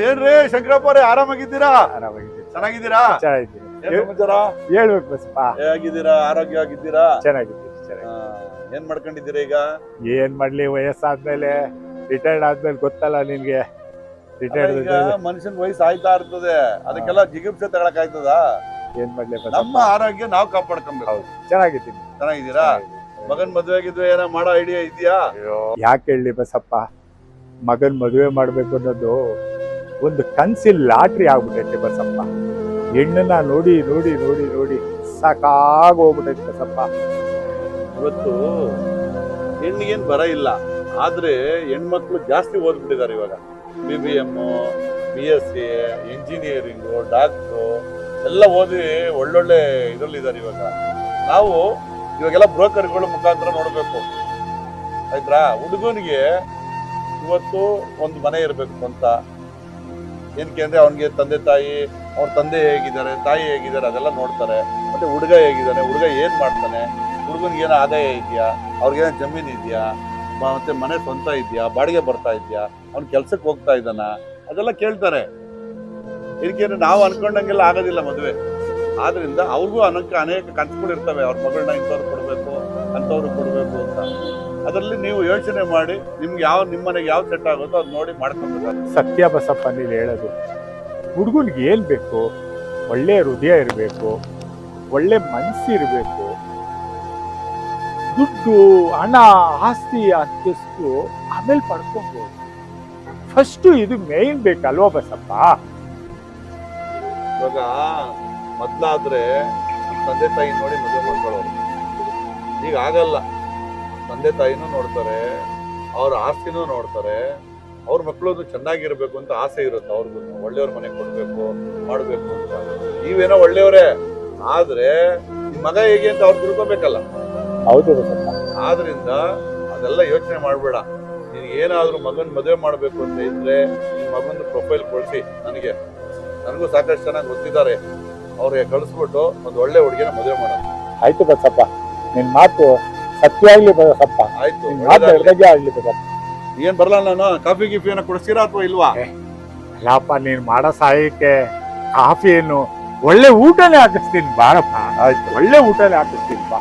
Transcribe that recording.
ಏನ್ರಿ ಶಂಕರಪ್ಪ ಅವರೇ, ಆರಾಮಾಗಿದ್ದೀರಾ? ಆರಾಮಾಗಿದ್ದೀನಿ. ಚೆನ್ನಾಗಿದ್ದೀರಾ? ಚೆನ್ನಾಗಿದ್ದೀನಿ. ಏನ್ ಸಮಾಚಾರ? ಹೇಳ್ಬೇಕು ಬಸಪ್ಪ. ಹೇಗಿದ್ದೀರಾ? ಆರೋಗ್ಯವಾಗಿದ್ದೀರಾ? ಚೆನ್ನಾಗಿದ್ದೀನಿ. ಏನ್ ಮಾಡ್ಕೊಂಡಿದ್ದೀರಾ ಈಗ? ಏನ್ ಮಾಡ್ಲಿ, ವಯಸ್ಸಾದ್ಮೇಲೆ ರಿಟೈರ್ಡ್ ಆದ್ಮೇಲೆ ಗೊತ್ತಲ್ಲ ನಿನ್ಗೆ. ರಿಟೈರ್ಡ್ ಈಗ ಮನುಷ್ಯನ್ ವಯಸ್ಸು ಆಯ್ತಾ ಇರ್ತದೆ, ಅದಕ್ಕೆಲ್ಲ ಜಿಗುಪ್ಸೆ ತಗೊಳಕ್ ಆಯ್ತದ? ಏನ್ ಮಾಡ್ಲಿ ಬಸಪ್ಪ? ನಮ್ಮ ಆರೋಗ್ಯ ನಾವು ಕಾಪಾಡ್ಕೊಬೇಕು. ಚೆನ್ನಾಗಿದ್ದೀನಿ. ಚೆನ್ನಾಗಿದ್ದೀರಾ? ಮಗನ್ ಮದ್ವೆ ಆಗಿದ್ವಿ ಏನೋ ಮಾಡೋ ಐಡಿಯಾ ಇದೆಯಾ? ಯಾಕೆ ಹೇಳಿ ಬಸಪ್ಪ, ಮಗನ್ ಮದುವೆ ಮಾಡ್ಬೇಕು ಅನ್ನೋದು ಒಂದು ಕನ್ಸಿಲ್ ಲಾಟ್ರಿ ಆಗ್ಬಿಟ್ಟೈತೆ ಬಸಪ್ಪ. ಹೆಣ್ಣನ್ನ ನೋಡಿ ನೋಡಿ ನೋಡಿ ನೋಡಿ ಸಾಕಾಗೋಗ್ಬಿಟ್ಟೈತೆ ಬಸಪ್ಪ. ಇವತ್ತು ಹೆಣ್ಣಿಗೇನ್ ಬರ ಇಲ್ಲ, ಆದ್ರೆ ಹೆಣ್ಮಕ್ಳು ಜಾಸ್ತಿ ಓದ್ಬಿಟ್ಟಿದ್ದಾರೆ ಇವಾಗ. BBM, BSc, ಇಂಜಿನಿಯರಿಂಗು, ಡಾಕ್ಟ್ರು ಎಲ್ಲ ಓದಿ ಒಳ್ಳೊಳ್ಳೆ ಇದ್ರಲ್ಲಿದ್ದಾರೆ ಇವಾಗ. ನಾವು ಇವಾಗೆಲ್ಲ ಬ್ರೋಕರ್ಗಳ ಮುಖಾಂತರ ನೋಡ್ಬೇಕು, ಆಯ್ತಾ? ಹುಡುಗನಿಗೆ ಇವತ್ತು ಒಂದು ಮನೆ ಇರಬೇಕು ಅಂತ. ಏನಕ್ಕೆ ಅಂದ್ರೆ ಅವನಿಗೆ ತಂದೆ ತಾಯಿ, ಅವ್ರ ತಂದೆ ಹೇಗಿದ್ದಾರೆ, ತಾಯಿ ಹೇಗಿದ್ದಾರೆ ಅದೆಲ್ಲ ನೋಡ್ತಾರೆ. ಮತ್ತೆ ಹುಡುಗ ಹೇಗಿದ್ದಾನೆ, ಹುಡುಗ ಏನ್ ಮಾಡ್ತಾನೆ, ಹುಡುಗನಿಗೆ ಏನೋ ಆದಾಯ ಇದೆಯಾ, ಅವ್ರಿಗೇನೋ ಜಮೀನ್ ಇದೆಯಾ, ಮತ್ತೆ ಮನೆ ಸ್ವಂತ ಇದೆಯಾ, ಬಾಡಿಗೆ ಬರ್ತಾ ಇದೆಯಾ, ಅವ್ನ ಕೆಲ್ಸಕ್ಕೆ ಹೋಗ್ತಾ ಇದ್ದಾನ, ಅದೆಲ್ಲ ಕೇಳ್ತಾರೆ. ಇದಕ್ಕೇನು ನಾವು ಅನ್ಕೊಂಡಂಗೆಲ್ಲ ಆಗೋದಿಲ್ಲ ಮದುವೆ. ಆದ್ರಿಂದ ಅವ್ರಿಗೂ ಅನೇಕ ಕನಸುಗಳು ಇರ್ತವೆ, ಅವ್ರ ಮಗಳನ್ನ ಇಂಥವ್ರು ಕೊಡ್ಬೇಕು, ಅಂಥವ್ರು ಕೊಡ್ಬೇಕು ಅಂತ. ಅದರಲ್ಲಿ ನೀವು ಯೋಚನೆ ಮಾಡಿ ನಿಮ್ಗೆ ನಿಮ್ಮ ಮನೆಗೆ ಯಾವ ಸೆಟ್ ಆಗುತ್ತೋ ಅದ್ ನೋಡಿ ಮಾಡ್ಕೊಬೇಕು. ಸತ್ಯ ಬಸಪ್ಪ ನೀನು ಹೇಳೋದು. ಹುಡುಗನಿಗೆ ಏನ್ ಬೇಕು? ಒಳ್ಳೆ ಹೃದಯ ಇರಬೇಕು, ಒಳ್ಳೆ ಮನಸ್ಸು ಇರಬೇಕು. ದುಡ್ಡು, ಹಣ, ಆಸ್ತಿ, ಅಂತಸ್ತು ಆಮೇಲೆ ಪಡ್ಕೊಬೋದು. ಫಸ್ಟ್ ಇದು ಮೇನ್ ಬೇಕಲ್ವಾ ಬಸಪ್ಪ? ಇವಾಗ ಮೊದ್ಲಾದ್ರೆ ತಂದೆ ತಾಯಿ ನೋಡಿ ಮದುವೆ ಮಾಡ್ಕೊಳ್ಳೋರು, ಈಗ ಆಗಲ್ಲ. ತಂದೆ ತಾಯಿನೂ ನೋಡ್ತಾರೆ, ಅವ್ರ ಆಸ್ತಿನೂ ನೋಡ್ತಾರೆ, ಅವ್ರ ಮಕ್ಕಳದು ಚೆನ್ನಾಗಿರ್ಬೇಕು ಅಂತ ಆಸೆ ಇರುತ್ತೆ ಅವ್ರಿಗೂ. ಒಳ್ಳೆಯವ್ರ ಮನೆ ಕೊಡ್ಬೇಕು, ಮಾಡ್ಬೇಕು ಅಂತ. ನೀವೇನೋ ಒಳ್ಳೆಯವರೇ, ಆದ್ರೆ ನಿಮ್ ಮಗ ಹೇಗೆ ಅಂತ ಅವ್ರು ತಿಳ್ಕೊಬೇಕಲ್ಲ. ಹೌದು ಬಸಪ್ಪ. ಆದ್ರಿಂದ ಅದೆಲ್ಲ ಯೋಚನೆ ಮಾಡ್ಬೇಡ. ನೀನ್ ಏನಾದ್ರೂ ಮಗನ್ ಮದುವೆ ಮಾಡ್ಬೇಕು ಅಂತ ಇದ್ರೆ ನಿನ್ ಮಗನ ಪ್ರೊಫೈಲ್ ಕಳಿಸಿ ನನಗೂ ಸಾಕಷ್ಟು ಚೆನ್ನಾಗಿ ಗೊತ್ತಿದ್ದಾರೆ, ಅವ್ರಿಗೆ ಕಳಿಸ್ಬಿಟ್ಟು ಒಂದು ಒಳ್ಳೆ ಹುಡುಗಿನ ಮದುವೆ ಮಾಡೋಣ. ಆಯ್ತು ಬಸಪ್ಪ, ನಿನ್ ಮಾತು ಸತ್ಯ ಆಗ್ಲಿ ಬಸಪ್ಪ. ಆಯ್ತು, ಆಗ್ಲಿ ಬಸಪ್ಪ. ಏನ್ ಬರಲ್ಲ, ನಾನು ಕಾಫಿ ಗಿಫಿ ಏನೋ ಕೊಡಿಸ್ತೀರಾ ಅಥವಾ ಇಲ್ವಾ? ಅಲ್ಲಪ್ಪ, ನೀನ್ ಮಾಡೋ ಸಹಾಯಕ್ಕೆ ಕಾಫಿ ಏನು, ಒಳ್ಳೆ ಊಟನೇ ಹಾಕಿಸ್ತೀನಿ ಬಾರಪ್ಪ. ಆಯ್ತು, ಒಳ್ಳೆ ಊಟನೇ ಹಾಕಿಸ್ತೀನಿ ಬಾ.